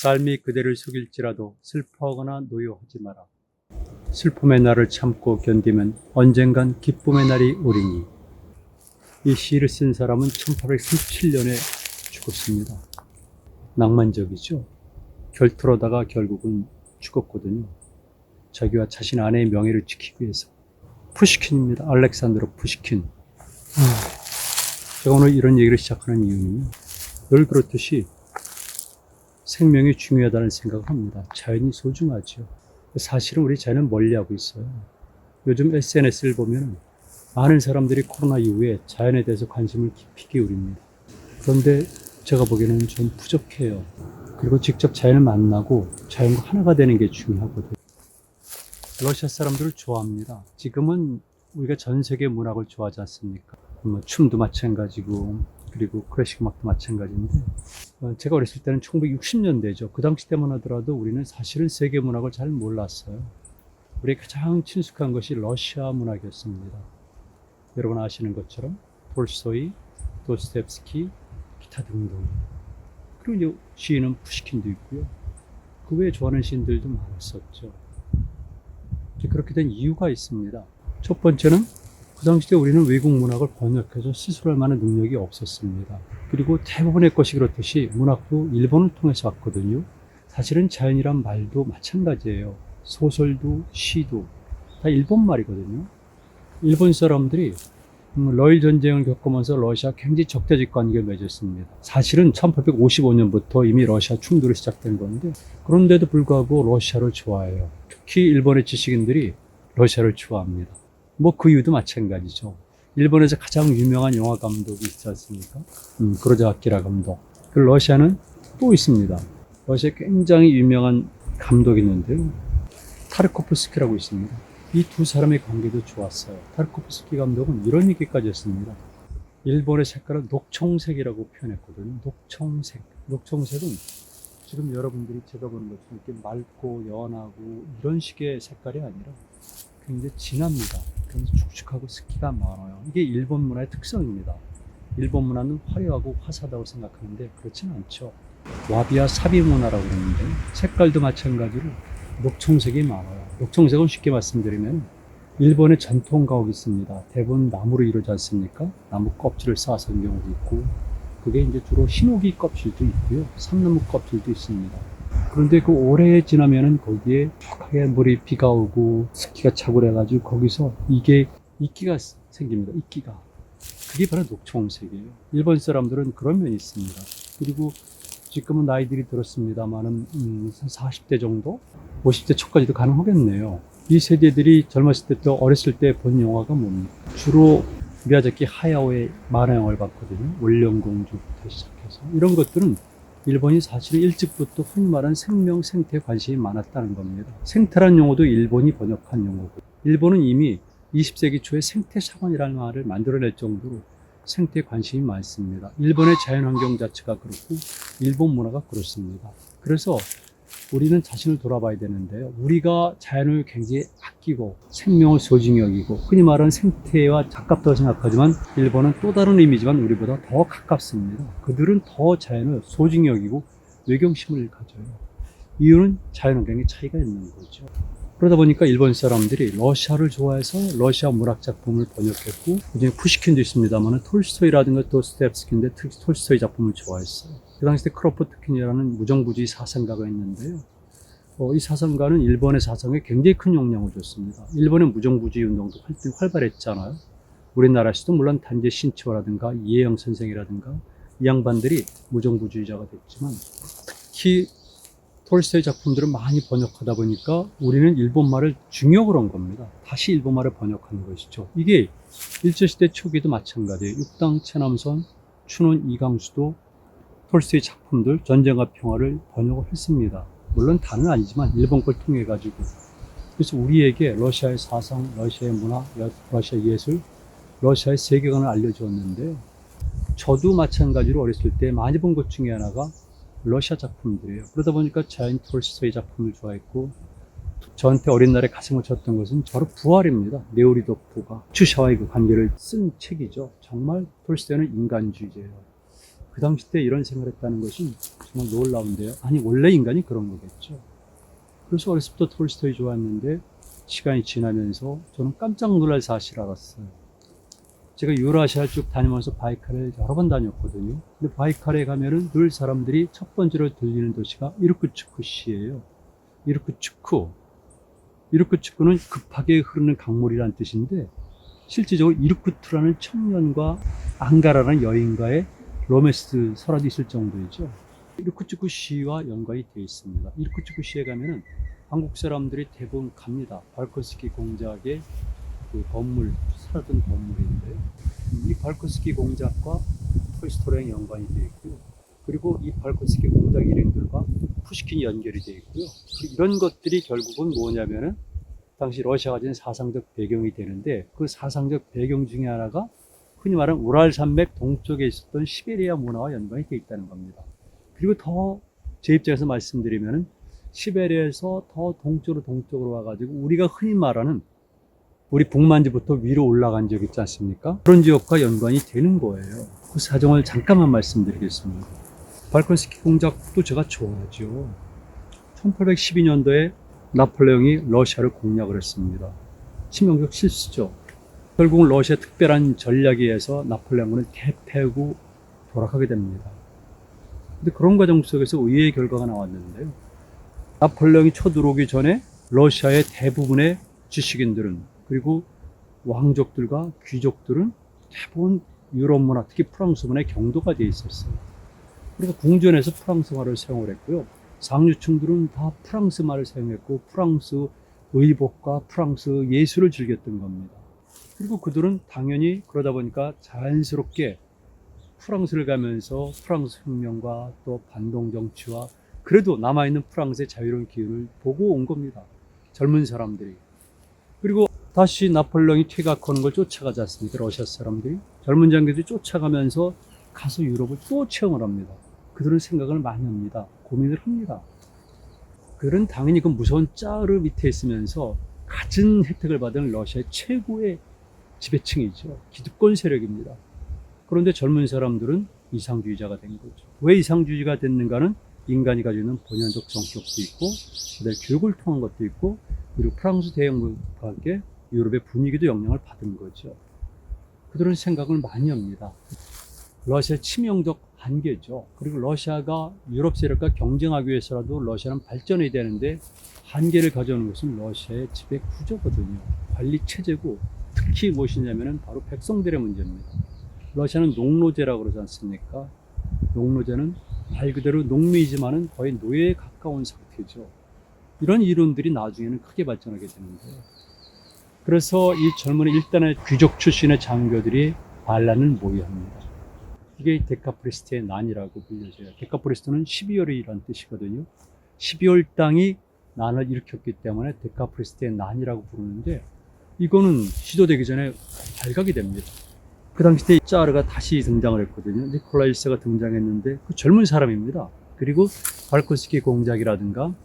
삶이 그대를 속일지라도 슬퍼하거나 노여하지 마라. 슬픔의 날을 참고 견디면 언젠간 기쁨의 날이 오리니. 이 시를 쓴 사람은 1837년에 죽었습니다. 낭만적이죠. 결투로다가 결국은 죽었거든요. 자기와 자신 아내의 명예를 지키기 위해서. 푸시킨입니다. 알렉산드로 푸시킨. 제가 오늘 이런 얘기를 시작하는 이유는 늘 그렇듯이 생명이 중요하다는 생각을 합니다. 자연이 소중하죠. 사실은 우리 자연은 멀리하고 있어요. 요즘 SNS를 보면 많은 사람들이 코로나 이후에 자연에 대해서 관심을 깊이 기울입니다. 그런데 제가 보기에는 좀 부족해요. 그리고 직접 자연을 만나고 자연과 하나가 되는 게 중요하거든요. 러시아 사람들을 좋아합니다. 지금은 우리가 전 세계 문학을 좋아하지 않습니까? 춤도 마찬가지고 그리고 클래식 음악도 마찬가지인데 제가 어렸을 때는 1960년대죠. 그 당시 때만 하더라도 우리는 사실은 세계 문학을 잘 몰랐어요. 우리의 가장 친숙한 것이 러시아 문학이었습니다. 여러분 아시는 것처럼 톨스토이, 도스토옙스키, 기타 등등. 그리고 이제 시인은 푸시킨도 있고요. 그 외에 좋아하는 시인들도 많았었죠. 그렇게 된 이유가 있습니다. 첫 번째는 그 당시 때 우리는 외국 문학을 번역해서 스스로 할 만한 능력이 없었습니다. 그리고 대부분의 것이 그렇듯이 문학도 일본을 통해서 왔거든요. 사실은 자연이란 말도 마찬가지예요. 소설도 시도 다 일본 말이거든요. 일본 사람들이 러일 전쟁을 겪으면서 러시아 굉장히 적대적 관계를 맺었습니다. 사실은 1855년부터 이미 러시아 충돌이 시작된 건데 그런데도 불구하고 러시아를 좋아해요. 특히 일본의 지식인들이 러시아를 좋아합니다. 그 이유도 마찬가지죠. 일본에서 가장 유명한 영화 감독이 있지 않습니까? 그로자 아키라 감독. 그 러시아는 또 있습니다. 러시아에 굉장히 유명한 감독이 있는데요. 타르코프스키라고 있습니다. 이 두 사람의 관계도 좋았어요. 타르코프스키 감독은 이런 얘기까지 했습니다. 일본의 색깔은 녹청색이라고 표현했거든요. 녹청색. 녹청색은 지금 여러분들이 제가 보는 것처럼 이렇게 맑고 연하고 이런 식의 색깔이 아니라 굉장히 진합니다. 굉장히 축축하고 습기가 많아요. 이게 일본 문화의 특성입니다. 일본 문화는 화려하고 화사하다고 생각하는데 그렇지는 않죠. 와비와 사비 문화라고 그러는데 색깔도 마찬가지로 녹청색이 많아요. 녹청색은 쉽게 말씀드리면 일본의 전통 가옥이 있습니다. 대부분 나무로 이루어지 않습니까? 나무 껍질을 쌓아서 하는 경우도 있고 그게 이제 주로 히노기 껍질도 있고요. 삼나무 껍질도 있습니다. 그런데 그 오래 지나면은 거기에 촉하게 물이 비가 오고 습기가 차고 그래가지고 거기서 이게 이끼가 생깁니다. 이끼가. 그게 바로 녹청색이에요. 일본 사람들은 그런 면이 있습니다. 그리고 지금은 나이들이 들었습니다만은 40대 정도? 50대 초까지도 가능하겠네요. 이 세대들이 젊었을 때 또 어렸을 때 본 영화가 뭡니까? 주로 미야자키 하야오의 만화 영화를 봤거든요. 원령공주부터 시작해서 이런 것들은 일본이 사실은 일찍부터 흔히 말하는 생명, 생태에 관심이 많았다는 겁니다. 생태란 용어도 일본이 번역한 용어고 일본은 이미 20세기 초에 생태 샤먼이라는 말을 만들어낼 정도로 생태에 관심이 많습니다. 일본의 자연환경 자체가 그렇고 일본 문화가 그렇습니다. 그래서 우리는 자신을 돌아봐야 되는데요. 우리가 자연을 굉장히 아끼고 생명을 소중히 여기고 흔히 말하는 생태와 가깝다고 생각하지만 일본은 또 다른 의미지만 우리보다 더 가깝습니다. 그들은 더 자연을 소중히 여기고 외경심을 가져요. 이유는 자연환경의 차이가 있는 거죠. 그러다 보니까 일본 사람들이 러시아를 좋아해서 러시아 문학 작품을 번역했고 그중에 푸시킨도 있습니다만 톨스토이라든가 도스토옙스키인데 특히 톨스토이 작품을 좋아했어요. 그 당시 때 크로포트킨이라는 무정부주의 사상가가 있는데요. 이 사상가는 일본의 사상에 굉장히 큰 영향을 줬습니다. 일본의 무정부주의 운동도 활발했잖아요. 우리나라에서도 물론 단재 신치호라든가 이혜영 선생이라든가 이 양반들이 무정부주의자가 됐지만 특히 톨스토이 작품들을 많이 번역하다 보니까 우리는 일본말을 중역으로 한 겁니다. 다시 일본말을 번역하는 것이죠. 이게 일제시대 초기도 마찬가지예요. 육당 최남선, 춘원 이강수도 톨스토이 작품들 전쟁과 평화를 번역을 했습니다. 물론 다는 아니지만 일본 걸 통해 가지고. 그래서 우리에게 러시아의 사상, 러시아의 문화, 러시아 예술, 러시아의 세계관을 알려주었는데요. 저도 마찬가지로 어렸을 때 많이 본 것 중에 하나가 러시아 작품들이에요. 그러다 보니까 자연 톨스토이 작품을 좋아했고 저한테 어린 날에 가슴을 쳤던 것은 바로 부활입니다. 네오리도프가 추샤와의 그 관계를 쓴 책이죠. 정말 톨스토이는 인간주의자예요. 그 당시 때 이런 생각을 했다는 것은 정말 놀라운데요. 아니, 원래 인간이 그런 거겠죠. 그래서 어렸을 때부터 톨스토이 좋아했는데 시간이 지나면서 저는 깜짝 놀랄 사실을 알았어요. 제가 유라시아를 쭉 다니면서 바이칼을 여러 번 다녔거든요. 근데 바이칼에 가면은 늘 사람들이 첫 번째로 들리는 도시가 이르쿠츠크시예요. 이르쿠츠크. 이르쿠츠크는 급하게 흐르는 강물이라는 뜻인데 실제적으로 이르쿠트라는 청년과 앙가라라는 여인과의 로맨스 설화도 있을 정도이죠. 이르쿠츠크시와 연관이 되어 있습니다. 이르쿠츠크시에 가면은 한국 사람들이 대부분 갑니다. 발코스키 공작의 그 건물, 살았던 건물인데 이 발코스키 공작과 톨스토이랑 연관이 되어 있고요. 그리고 이 발코스키 공작 일행들과 푸시킨이 연결이 되어 있고요. 이런 것들이 결국은 뭐냐면은 당시 러시아가 가진 사상적 배경이 되는데 그 사상적 배경 중에 하나가 흔히 말하는 우랄 산맥 동쪽에 있었던 시베리아 문화와 연관이 되어 있다는 겁니다. 그리고 더 제 입장에서 말씀드리면은 시베리아에서 더 동쪽으로 와가지고 우리가 흔히 말하는 우리 북만주부터 위로 올라간 지역 있지 않습니까? 그런 지역과 연관이 되는 거예요. 그 사정을 잠깐만 말씀드리겠습니다. 발콘스키 공작도 제가 좋아하죠. 1812년도에 나폴레옹이 러시아를 공략을 했습니다. 치명적 실수죠. 결국은 러시아 특별한 전략에 의해서 나폴레옹은 대패하고 돌아가게 됩니다. 근데 그런 과정 속에서 의외의 결과가 나왔는데요. 나폴레옹이 쳐들어오기 전에 러시아의 대부분의 지식인들은 그리고 왕족들과 귀족들은 대부분 유럽 문화, 특히 프랑스 문화에 경도가 되어 있었어요. 그래서 궁전에서 프랑스말을 사용을 했고요. 상류층들은 다 프랑스 말을 사용했고 프랑스 의복과 프랑스 예술을 즐겼던 겁니다. 그리고 그들은 당연히 그러다 보니까 자연스럽게 프랑스를 가면서 프랑스 혁명과 또 반동 정치와 그래도 남아있는 프랑스의 자유로운 기운을 보고 온 겁니다. 젊은 사람들이. 그리고 다시 나폴레옹이 퇴각하는 걸 쫓아가지 않습니까? 러시아 사람들이. 젊은 장교들이 쫓아가면서 가서 유럽을 또 체험을 합니다. 그들은 생각을 많이 합니다. 고민을 합니다. 그들은 당연히 그 무서운 짜르 밑에 있으면서 갖은 혜택을 받은 러시아의 최고의 지배층이죠. 기득권 세력입니다. 그런데 젊은 사람들은 이상주의자가 된 거죠. 왜 이상주의가 됐는가는 인간이 가지고 있는 본연적 성격도 있고 그다음에 교육을 통한 것도 있고 그리고 프랑스 대영국과 함께 유럽의 분위기도 영향을 받은 거죠. 그들은 생각을 많이 합니다. 러시아의 치명적 한계죠. 그리고 러시아가 유럽 세력과 경쟁하기 위해서라도 러시아는 발전해야 되는데 한계를 가져오는 것은 러시아의 지배 구조거든요. 관리 체제고 특히 무엇이냐면은 바로 백성들의 문제입니다. 러시아는 농노제라고 그러지 않습니까? 농노제는 말 그대로 농민이지만은 거의 노예에 가까운 상태죠. 이런 이론들이 나중에는 크게 발전하게 되는데요. 그래서 이 젊은 일단의 귀족 출신의 장교들이 반란을 모의합니다. 이게 데카프리스트의 난이라고 불려져요. 데카프리스트는 12월이라는 뜻이거든요. 12월 땅이 난을 일으켰기 때문에 데카프리스트의 난이라고 부르는데 이거는 시도되기 전에 발각이 됩니다. 그 당시 때 짜르가 다시 등장을 했거든요. 니콜라이 1세가 등장했는데 그 젊은 사람입니다. 그리고 발코스키 공작이라든가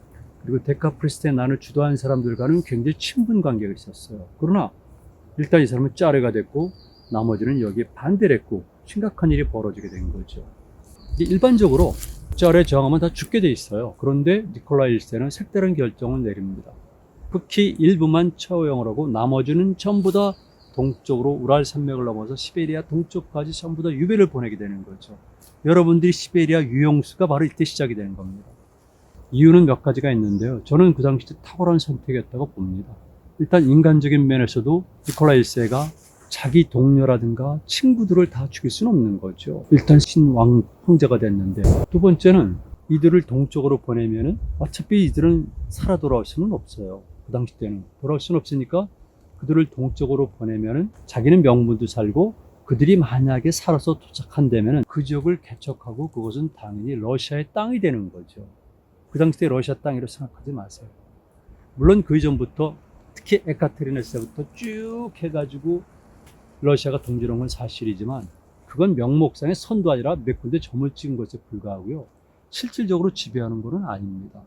그리고 데카프리스트의 난을 주도한 사람들과는 굉장히 친분 관계가 있었어요. 그러나 일단 이 사람은 짜르가 됐고 나머지는 여기에 반대를 했고 심각한 일이 벌어지게 된 거죠. 일반적으로 짜르의 저항하면 다 죽게 돼 있어요. 그런데 니콜라이 1세는 색다른 결정을 내립니다. 극히 일부만 처형을 하고 나머지는 전부 다 동쪽으로 우랄 산맥을 넘어서 시베리아 동쪽까지 전부 다 유배를 보내게 되는 거죠. 여러분들이 시베리아 유용수가 바로 이때 시작이 되는 겁니다. 이유는 몇 가지가 있는데요. 저는 그 당시 때 탁월한 선택이었다고 봅니다. 일단 인간적인 면에서도 니콜라이 1세가 자기 동료라든가 친구들을 다 죽일 수는 없는 거죠. 일단 신왕 황제가 됐는데 두 번째는 이들을 동쪽으로 보내면은 어차피 이들은 살아 돌아올 수는 없어요. 그 당시 때는 돌아올 수는 없으니까 그들을 동쪽으로 보내면은 자기는 명분도 살고 그들이 만약에 살아서 도착한다면은 그 지역을 개척하고 그것은 당연히 러시아의 땅이 되는 거죠. 그 당시 때 러시아 땅이라고 생각하지 마세요. 물론 그 이전부터 특히 에카테리네스부터 쭉 해가지고 러시아가 동지러운 건 사실이지만 그건 명목상의 선도 아니라 몇 군데 점을 찍은 것에 불과하고요. 실질적으로 지배하는 것은 아닙니다.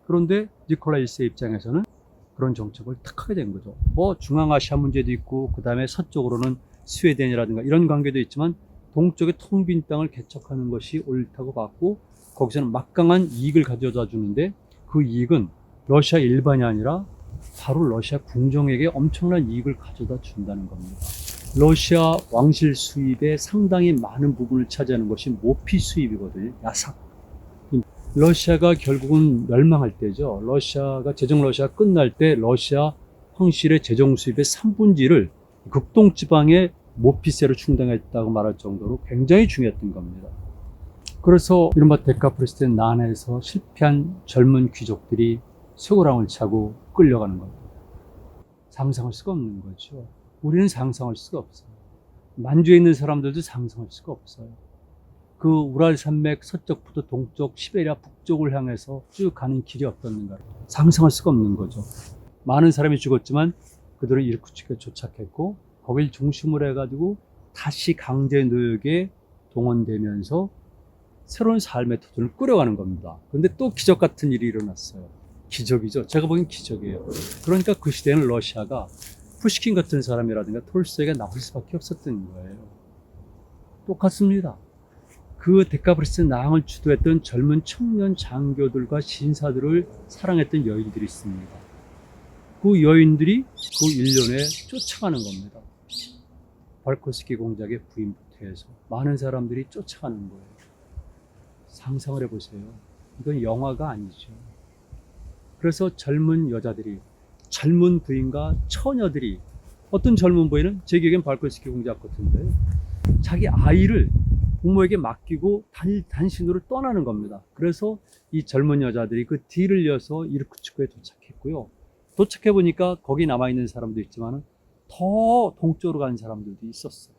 그런데 니콜라이 1세 입장에서는 그런 정책을 탁 하게 된 거죠. 뭐 중앙아시아 문제도 있고 그 다음에 서쪽으로는 스웨덴이라든가 이런 관계도 있지만 동쪽의 텅 빈 땅을 개척하는 것이 옳다고 봤고 거기서는 막강한 이익을 가져다 주는데 그 이익은 러시아 일반이 아니라 바로 러시아 궁정에게 엄청난 이익을 가져다 준다는 겁니다. 러시아 왕실 수입의 상당히 많은 부분을 차지하는 것이 모피 수입이거든요. 야삭. 러시아가 결국은 멸망할 때죠. 러시아가 제정 러시아 끝날 때 러시아 황실의 재정 수입의 3분의 1을 극동 지방의 모피세로 충당했다고 말할 정도로 굉장히 중요했던 겁니다. 그래서 이른바 데카프리스의 난에서 실패한 젊은 귀족들이 쇠고랑을 차고 끌려가는 겁니다. 상상할 수가 없는 거죠. 우리는 상상할 수가 없어요. 만주에 있는 사람들도 상상할 수가 없어요. 그 우랄 산맥 서쪽부터 동쪽, 시베리아 북쪽을 향해서 쭉 가는 길이 어떻는가 상상할 수가 없는 거죠. 많은 사람이 죽었지만 그들은 이르쿠츠크에 도착했고 거길 중심으로 해가지고 다시 강제 노역에 동원되면서 새로운 삶의 터전을 꾸려가는 겁니다. 그런데 또 기적 같은 일이 일어났어요. 기적이죠. 제가 보기엔 기적이에요. 그러니까 그 시대에는 러시아가 푸시킨 같은 사람이라든가 톨스토이가 나올 수밖에 없었던 거예요. 똑같습니다. 그 데카프리스 낭을 주도했던 젊은 청년 장교들과 신사들을 사랑했던 여인들이 있습니다. 그 여인들이 그 일련에 쫓아가는 겁니다. 발코스키 공작의 부인부터 해서 많은 사람들이 쫓아가는 거예요. 상상을 해보세요. 이건 영화가 아니죠. 그래서 젊은 여자들이, 젊은 부인과 처녀들이, 어떤 젊은 부인은 제 기억엔 발코스키 공작 같은데요. 자기 아이를 부모에게 맡기고 단신으로 떠나는 겁니다. 그래서 이 젊은 여자들이 그 뒤를 이어서 이르쿠츠크에 도착했고요. 도착해 보니까 거기 남아있는 사람도 있지만 더 동쪽으로 간 사람들도 있었어요.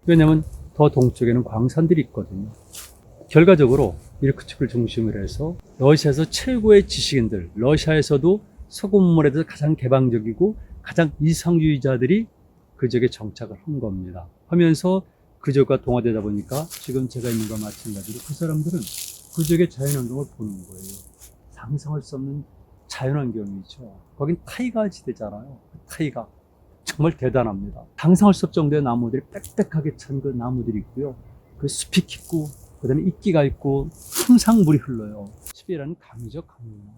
왜냐하면 더 동쪽에는 광산들이 있거든요. 결과적으로 이르쿠츠크를 중심으로 해서 러시아에서 최고의 지식인들, 러시아에서도 서구문물에 대해서 가장 개방적이고 가장 이상주의자들이 그 지역에 정착을 한 겁니다. 하면서 그 지역과 동화되다 보니까 지금 제가 있는 것과 마찬가지로 그 사람들은 그 지역의 자연환경을 보는 거예요. 상상할 수 없는 자연환경이죠. 거긴 타이가 지대잖아요. 타이가 정말 대단합니다. 상상할 수 없을 정도의 나무들이 빽빽하게 찬 그 나무들이 있고요. 그 숲이 깊고 그 다음에 이끼가 있고 항상 물이 흘러요. 숲이라는 강이죠. 강문화.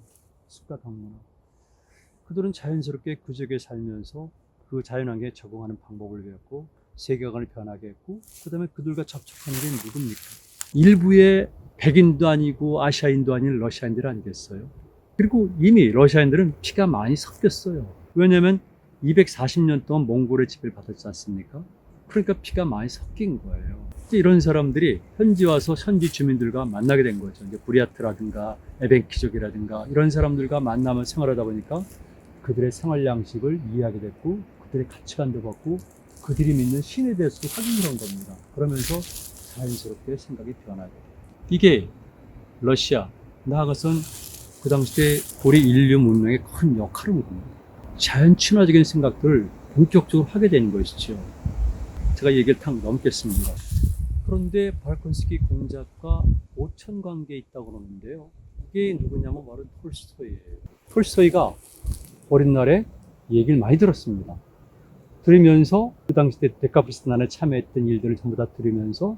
숲과 강문화. 그들은 자연스럽게 그 지역에 살면서 그 자연환경에 적응하는 방법을 배웠고 세계관을 변하게 했고 그 다음에 그들과 접촉하는 게 누굽니까? 일부의 백인도 아니고 아시아인도 아닌 러시아인들 아니겠어요? 그리고 이미 러시아인들은 피가 많이 섞였어요. 왜냐하면 240년 동안 몽골의 지배를 받았지 않습니까? 그러니까 피가 많이 섞인 거예요. 이런 사람들이 현지 와서 현지 주민들과 만나게 된 거죠. 이제 부리아트라든가 에벤키족이라든가 이런 사람들과 만나며 생활하다 보니까 그들의 생활 양식을 이해하게 됐고 그들의 가치관도 받고 그들이 믿는 신에 대해서도 확인을 한 겁니다. 그러면서 자연스럽게 생각이 변하게 돼요. 이게 러시아, 나아가선 그 당시에 우리 인류 문명의 큰 역할을 합니다. 자연 친화적인 생각들을 본격적으로 하게 되는 것이죠. 제가 얘기를 탁 넘겠습니다. 그런데 발콘스키 공작과 오천 관계에 있다고 그러는데요. 이게 누구냐면 바로 톨스토이예요. 톨스토이가 어린 날에 얘기를 많이 들었습니다. 들으면서 그 당시 때 데카프리스 난에 참여했던 일들을 전부 다 들으면서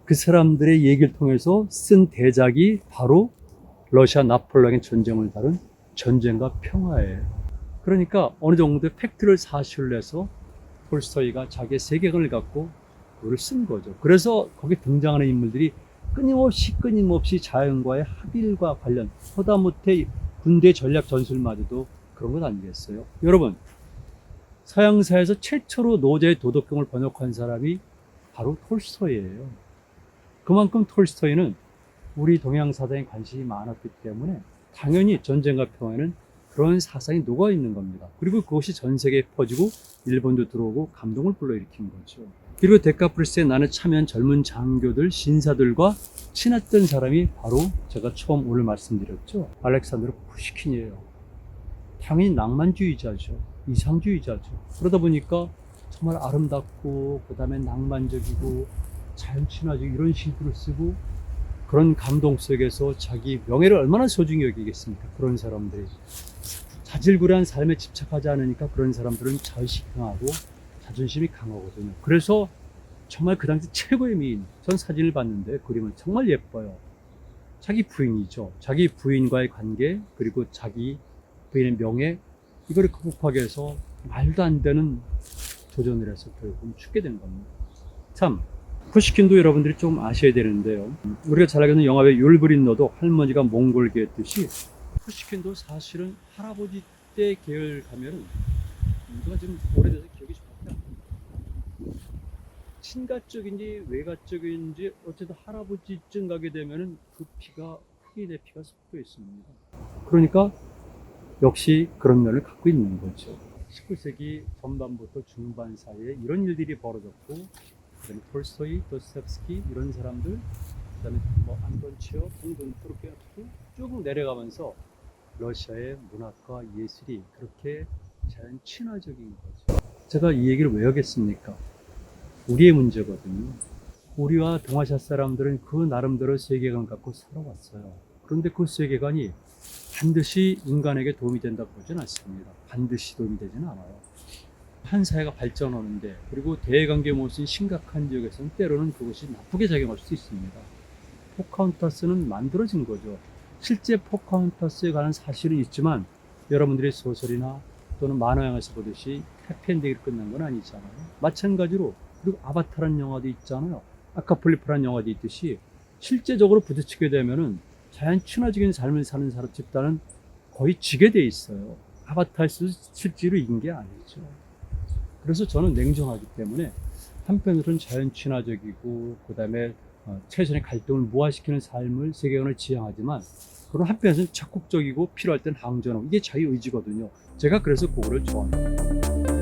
그 사람들의 얘기를 통해서 쓴 대작이 바로 러시아 나폴레옹의 전쟁을 다룬 전쟁과 평화예요. 그러니까 어느 정도의 팩트를 사실로 해서 톨스토이가 자기의 세계관을 갖고 그걸 쓴 거죠. 그래서 거기 등장하는 인물들이 끊임없이 자연과의 합일과 관련, 허다못해 군대 전략 전술마저도 그런 것 아니겠어요? 여러분, 서양사에서 최초로 노제의 도덕경을 번역한 사람이 바로 톨스토이예요. 그만큼 톨스토이는 우리 동양 사상에 관심이 많았기 때문에 당연히 전쟁과 평화에는 그런 사상이 녹아있는 겁니다. 그리고 그것이 전 세계에 퍼지고 일본도 들어오고 감동을 불러일으킨 거죠. 그리고 데카프리스에 나는 참여한 젊은 장교들, 신사들과 친했던 사람이 바로 제가 처음 오늘 말씀드렸죠. 알렉산드로 푸시킨이에요. 당연히 낭만주의자죠. 이상주의자죠. 그러다 보니까 정말 아름답고 그 다음에 낭만적이고 자연친화적 이런 시들을 쓰고 그런 감동 속에서 자기 명예를 얼마나 소중히 여기겠습니까? 그런 사람들이 자질구레한 삶에 집착하지 않으니까 그런 사람들은 자의식이 강하고 자존심이 강하거든요. 그래서 정말 그 당시 최고의 미인. 전 사진을 봤는데 그림은 정말 예뻐요. 자기 부인이죠. 자기 부인과의 관계, 그리고 자기 부인의 명예, 이거를 극복하기 위해서 말도 안 되는 도전을 해서 결국은 죽게 된 겁니다. 참, 푸시킨도 여러분들이 좀 아셔야 되는데요. 우리가 잘 알고 있는 영화의 율브린너도 할머니가 몽골계 했듯이 푸시킨도 사실은 할아버지 때 계열 가면은 누가 좀 오래돼서 기억이 정확히 안 납니다. 친가 쪽인지 외가 쪽인지 어쨌든 할아버지쯤 가게 되면은 그 피가 흑인의 피가 섞여 있습니다. 그러니까 역시 그런 면을 갖고 있는 거죠. 19세기 전반부터 중반 사이에 이런 일들이 벌어졌고, 그다음에 톨스토이, 도스토옙스키 이런 사람들, 그다음에 뭐 안돈 체홉, 동돈 프로케프트 쭉 내려가면서 러시아의 문학과 예술이 그렇게 자연 친화적인 거죠. 제가 이 얘기를 왜 하겠습니까? 우리의 문제거든요. 우리와 동아시아 사람들은 그 나름대로 세계관 갖고 살아왔어요. 그런데 그 세계관이 반드시 인간에게 도움이 된다고 보진 않습니다. 반드시 도움이 되지는 않아요. 한 사회가 발전하는데, 그리고 대외관계 모습이 심각한 지역에서는 때로는 그것이 나쁘게 작용할 수 있습니다. 포카혼타스는 만들어진 거죠. 실제 포카혼타스에 관한 사실은 있지만 여러분들의 소설이나 또는 만화영화에서 보듯이 해피엔딩으로 끝난 건 아니잖아요. 마찬가지로 그리고 아바타라는 영화도 있잖아요. 아카폴리프라는 영화도 있듯이 실제적으로 부딪히게 되면은 자연 친화적인 삶을 사는 사람 집단은 거의 지게 돼 있어요. 아바타에서 실제로 이긴 게 아니죠. 그래서 저는 냉정하기 때문에 한편으로는 자연 친화적이고 그다음에 최선의 갈등을 무화시키는 삶을 세계관을 지향하지만, 그런 한편에서는 적극적이고 필요할 땐 항전하고, 이게 자유 의지거든요. 제가 그래서 그거를 좋아합니다.